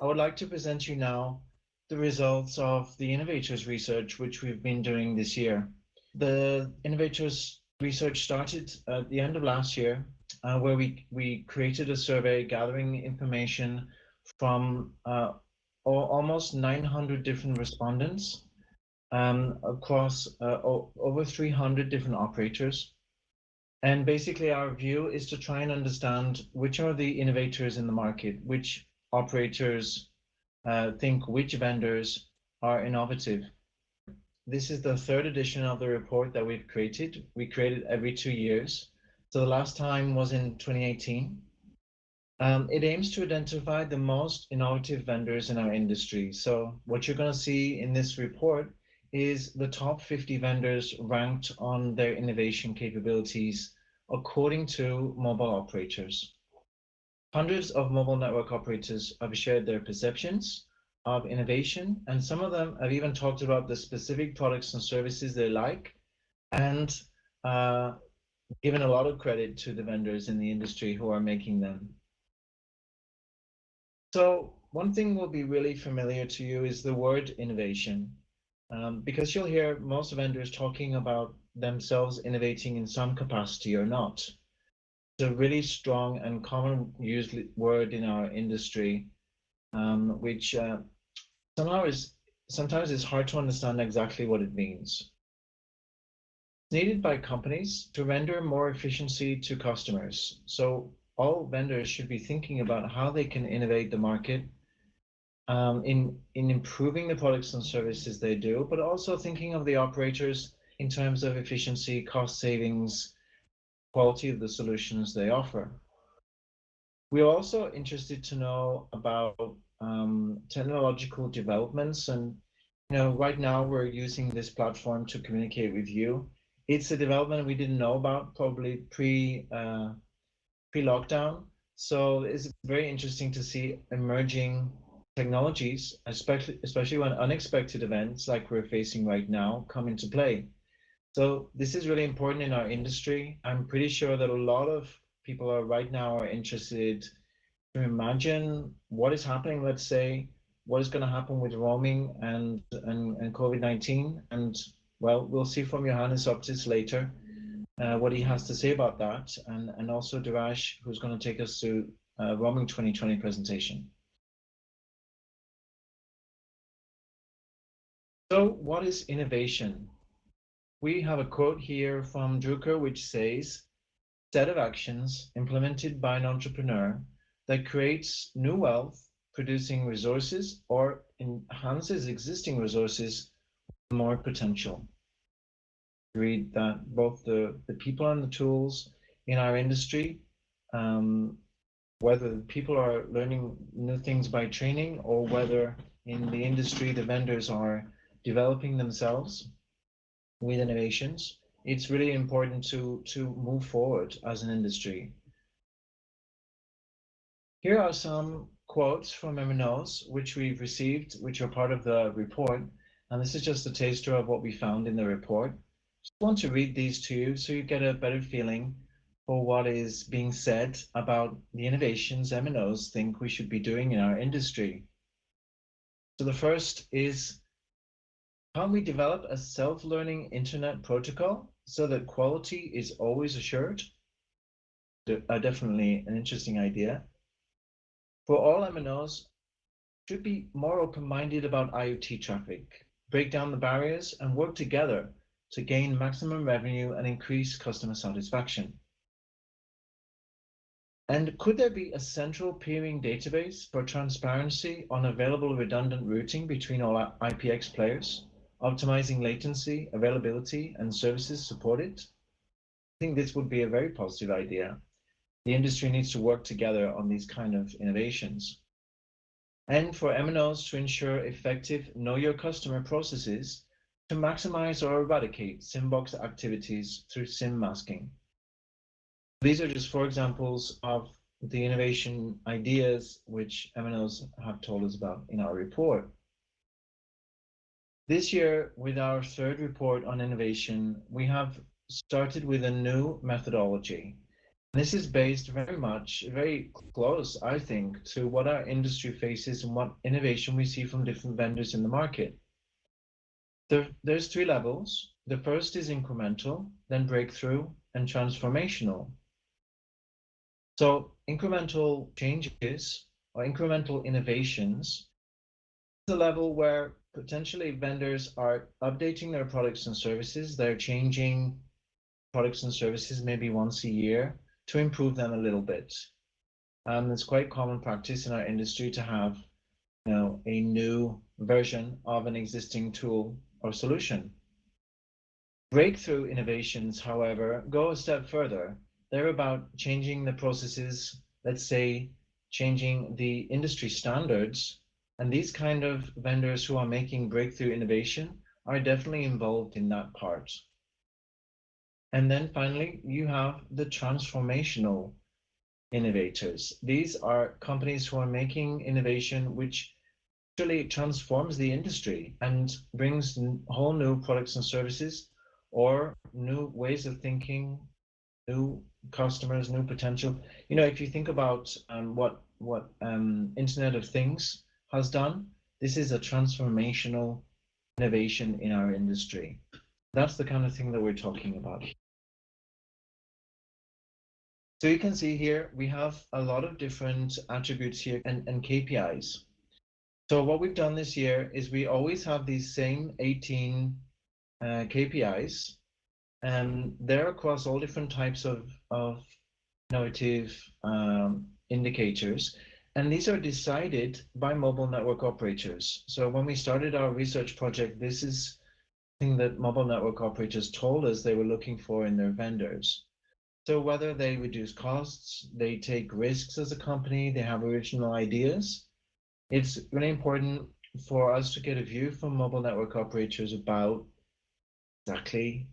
I would like to present you now the results of the Innovators research, which we've been doing this year. The Innovators research started at the end of last year, where we created a survey gathering information from almost 900 different respondents across over 300 different operators. And basically our view is to try and understand which are the innovators in the market, which operators think which vendors are innovative. This is the third edition of the report that we've created. We create it every 2 years. So the last time was in 2018. It aims to identify the most innovative vendors in our industry. So what you're going to see in this report is the top 50 vendors ranked on their innovation capabilities according to mobile operators. Hundreds of mobile network operators have shared their perceptions of innovation, and some of them have even talked about the specific products and services they like, and given a lot of credit to the vendors in the industry who are making them. So one thing will be really familiar to you is the word innovation, because you'll hear most vendors talking about themselves innovating in some capacity or not. It's a really strong and common used word in our industry, which sometimes it's hard to understand exactly what it means. It's needed by companies to render more efficiency to customers. So all vendors should be thinking about how they can innovate the market in improving the products and services they do, but also thinking of the operators in terms of efficiency, cost savings, quality of the solutions they offer. We're also interested to know about technological developments, and right now we're using this platform to communicate with you. It's a development we didn't know about probably pre-lockdown, so it's very interesting to see emerging technologies, especially when unexpected events like we're facing right now come into play. So this is really important in our industry. I'm pretty sure that a lot of people right now are interested to imagine what is happening. Let's say what is going to happen with roaming and COVID-19, and well, we'll see from Johannes Optis later what he has to say about that, and also Dirash, who's going to take us through roaming 2020 presentation. So what is innovation? We have a quote here from Drucker which says, "Set of actions implemented by an entrepreneur that creates new wealth, producing resources or enhances existing resources with more potential." Read that both the people and the tools in our industry, whether people are learning new things by training or whether in the industry the vendors are developing themselves with innovations, it's really important to move forward as an industry. Here are some quotes from MNOs which we've received, which are part of the report, and this is just a taster of what we found in the report. Just want to read these to you so you get a better feeling for what is being said about the innovations MNOs think we should be doing in our industry. So the first is, can we develop a self-learning internet protocol so that quality is always assured? Definitely an interesting idea. For all MNOs, should be more open-minded about IoT traffic, break down the barriers and work together to gain maximum revenue and increase customer satisfaction. And could there be a central peering database for transparency on available redundant routing between all IPX players, optimizing latency, availability, and services supported? I think this would be a very positive idea. The industry needs to work together on these kind of innovations. And for MNOs to ensure effective know your customer processes to maximize or eradicate SIM-box activities through SIM masking. These are just 4 examples of the innovation ideas which MNOs have told us about in our report. This year, with our 3rd report on innovation, we have started with a new methodology. This is based very close, I think, to what our industry faces and what innovation we see from different vendors in the market. There's three levels. The first is incremental, then breakthrough, and transformational. So incremental changes or incremental innovations is a level where potentially vendors are updating their products and services. They're changing products and services maybe once a year to improve them a little bit. It's quite common practice in our industry to have, a new version of an existing tool or solution. Breakthrough innovations, however, go a step further. They're about changing the processes, let's say changing the industry standards. And these kind of vendors who are making breakthrough innovation are definitely involved in that part. And then finally, you have the transformational innovators. These are companies who are making innovation which actually transforms the industry and brings whole new products and services or new ways of thinking, new customers, new potential. If you think about what Internet of Things has done, this is a transformational innovation in our industry. That's the kind of thing that we're talking about. So you can see here we have a lot of different attributes here and KPIs. So what we've done this year is we always have these same 18 KPIs, and they're across all different types of innovative indicators, and these are decided by mobile network operators. So when we started our research project, this is something that mobile network operators told us they were looking for in their vendors. So whether they reduce costs, they take risks as a company, they have original ideas, it's really important for us to get a view from mobile network operators about exactly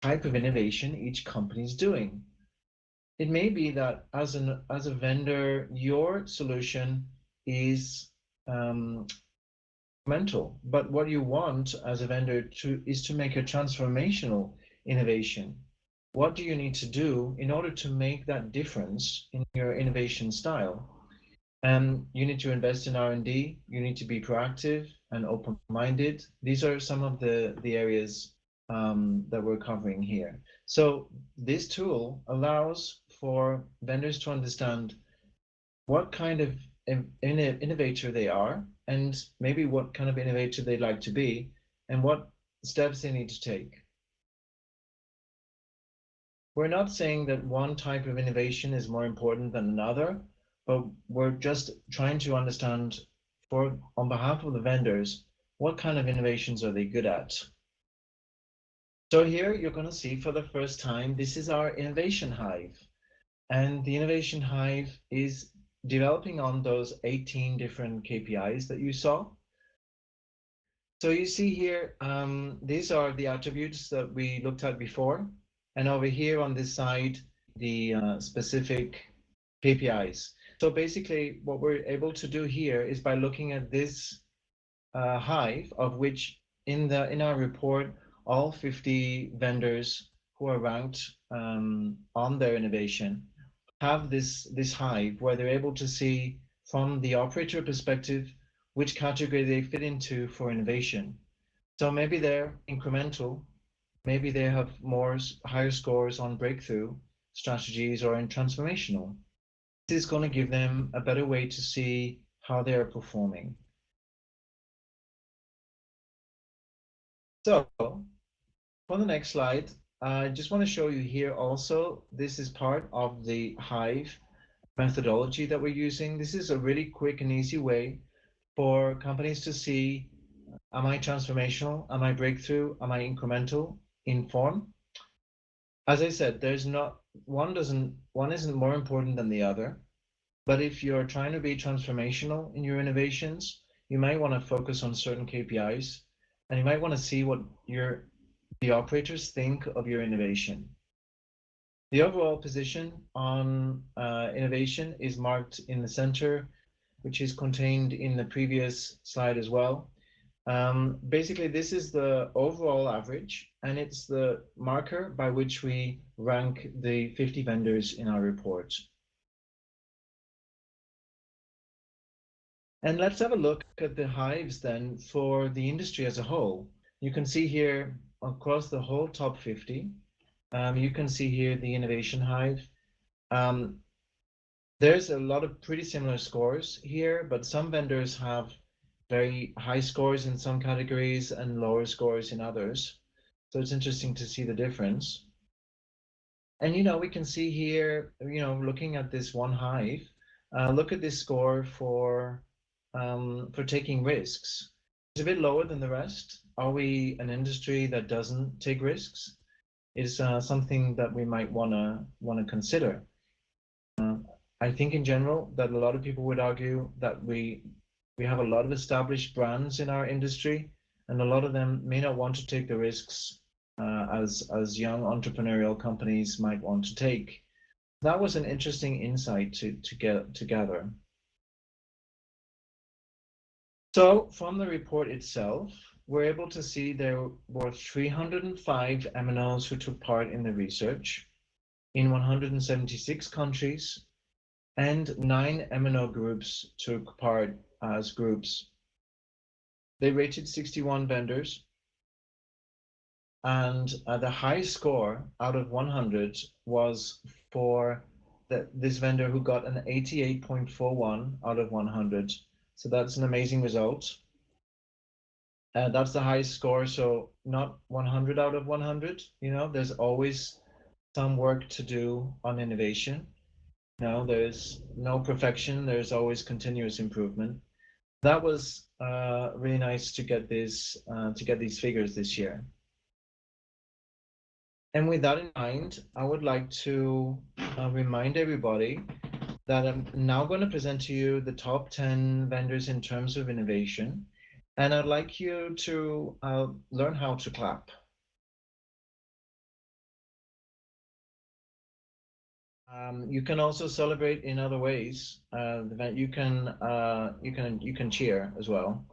the type of innovation each company is doing. It may be that as a vendor, your solution is mental, but what you want as a vendor is to make a transformational innovation. What do you need to do in order to make that difference in your innovation style? And you need to invest in R&D. You need to be proactive and open-minded. These are some of the areas that we're covering here. So this tool allows for vendors to understand what kind of innovator they are, and maybe what kind of innovator they'd like to be, and what steps they need to take. We're not saying that one type of innovation is more important than another, but we're just trying to understand on behalf of the vendors, what kind of innovations are they good at? So here you're going to see for the first time, this is our innovation hive. And the innovation hive is developing on those 18 different KPIs that you saw. So you see here, these are the attributes that we looked at before. And over here on this side, the specific KPIs. So basically what we're able to do here is by looking at this hive, of which in our report, all 50 vendors who are ranked on their innovation have this hive where they're able to see from the operator perspective which category they fit into for innovation. So maybe they're incremental, maybe they have higher scores on breakthrough strategies or in transformational. This is going to give them a better way to see how they are performing. So for the next slide, I just want to show you here also, this is part of the Hive methodology that we're using. This is a really quick and easy way for companies to see, am I transformational? Am I breakthrough? Am I incremental in form? As I said, one isn't more important than the other. But if you're trying to be transformational in your innovations, you might want to focus on certain KPIs, and you might want to see what the operators think of your innovation. The overall position on innovation is marked in the center, which is contained in the previous slide as well. Basically, this is the overall average, and it's the marker by which we rank the 50 vendors in our report. And let's have a look at the hives then for the industry as a whole. You can see here across the whole top 50, you can see here the innovation hive. There's a lot of pretty similar scores here, but some vendors have very high scores in some categories and lower scores in others. So it's interesting to see the difference. And we can see here, looking at this one hive, look at this score for taking risks. It's a bit lower than the rest. Are we an industry that doesn't take risks? Is something that we might wanna consider. I think in general that a lot of people would argue that we have a lot of established brands in our industry, and a lot of them may not want to take the risks as young entrepreneurial companies might want to take. That was an interesting insight to gather. So from the report itself, we're able to see there were 305 Aminos who took part in the research in 176 countries, and 9 Amino groups took part as groups. They rated 61 vendors, and the highest score out of 100 was for this vendor who got an 88.41 out of 100. So that's an amazing result. That's the highest score, so not 100 out of 100. There's always some work to do on innovation. There's no perfection. There's always continuous improvement. That was really nice to get these figures this year. And with that in mind, I would like to remind everybody that I'm now going to present to you the top 10 vendors in terms of innovation, and I'd like you to learn how to clap. You can also celebrate in other ways. You can cheer as well,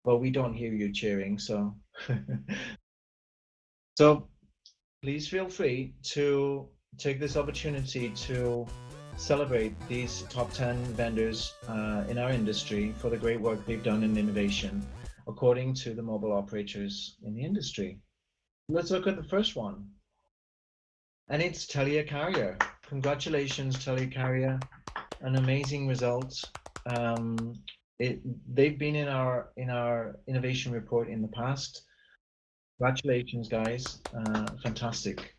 but we don't hear you cheering, so so please feel free to take this opportunity to celebrate these top 10 vendors in our industry for the great work they've done in innovation, according to the mobile operators in the industry. Let's look at the first one, and it's Telia Carrier. Congratulations, Telia Carrier, an amazing result. They've been in our innovation report in the past. Congratulations, guys. Fantastic.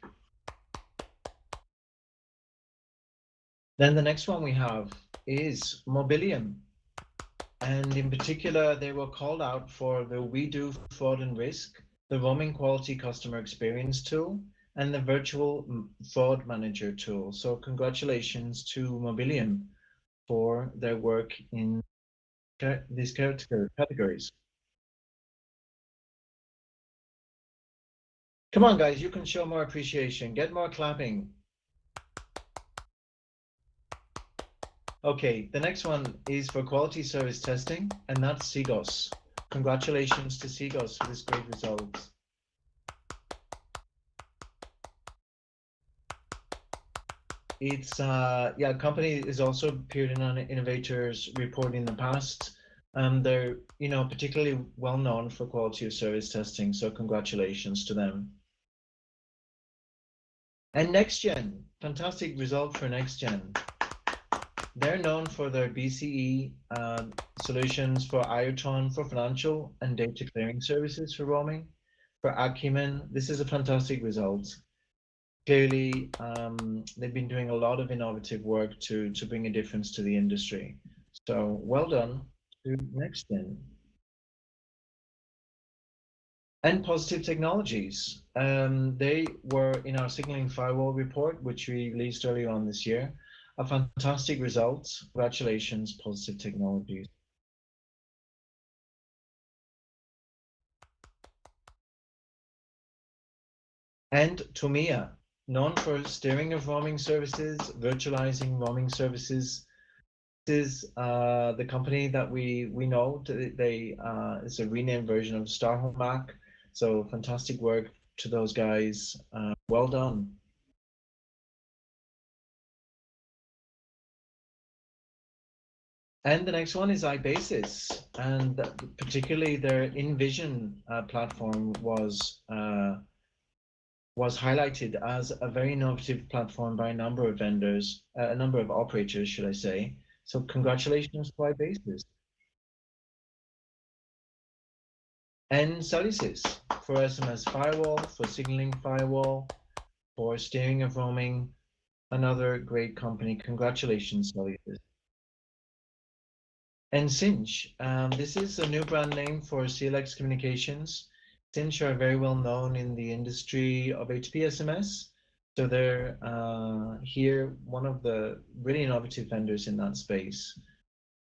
Then the next one we have is Mobilium. And in particular, they were called out for the We Do Fraud and Risk, the Roaming Quality Customer Experience tool, and the Virtual Fraud Manager tool. So congratulations to Mobilium for their work in these categories. Come on, guys, you can show more appreciation. Get more clapping. Okay, the next one is for quality service testing, and that's Sigos. Congratulations to Sigos for this great result. It's a company is also appeared in an Innovators Report in the past. They're particularly well known for quality of service testing, so congratulations to them. And NextGen, fantastic result for NextGen. They're known for their BCE solutions for IOTRON for financial and data clearing services for roaming. For Acumen, this is a fantastic result. Clearly, they've been doing a lot of innovative work to bring a difference to the industry. So well done to NextGen. And Positive Technologies. They were in our signaling firewall report, which we released earlier on this year. A fantastic result. Congratulations, Positive Technologies. And Tomia, known for steering of roaming services, virtualizing roaming services. This is the company that we know. They it's a renamed version of Starhome. So fantastic work to those guys. Well done. And the next one is iBasis, and particularly their InVision platform was highlighted as a very innovative platform by a number of vendors, a number of operators, should I say. So congratulations to iBasis. And Cellsys for SMS firewall, for signaling firewall, for steering of roaming, another great company. Congratulations, Cellsys. And Cinch, this is a new brand name for CLX Communications. Cinch are very well known in the industry of HPSMS. So they're here, one of the really innovative vendors in that space.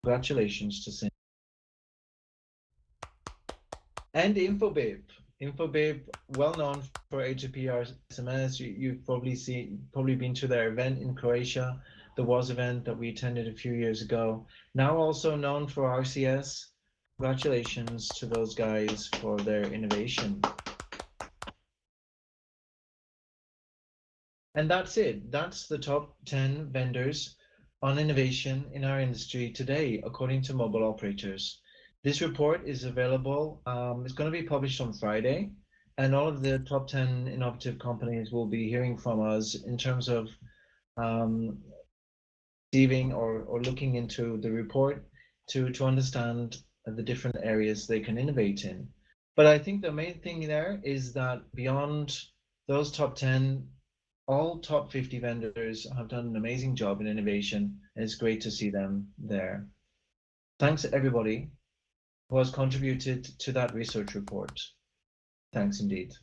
Congratulations to Cinch. And Infobip, well known for HTTP SMS. You've probably been to their event in Croatia, the WAS event that we attended a few years ago. Now also known for RCS. Congratulations to those guys for their innovation. And that's it. That's the top 10 vendors on innovation in our industry today, according to mobile operators. This report is available. It's going to be published on Friday, and all of the top 10 innovative companies will be hearing from us in terms of receiving or looking into the report to understand the different areas they can innovate in. But I think the main thing there is that beyond those top 10, all top 50 vendors have done an amazing job in innovation, and it's great to see them there. Thanks everybody who has contributed to that research report. Thanks indeed.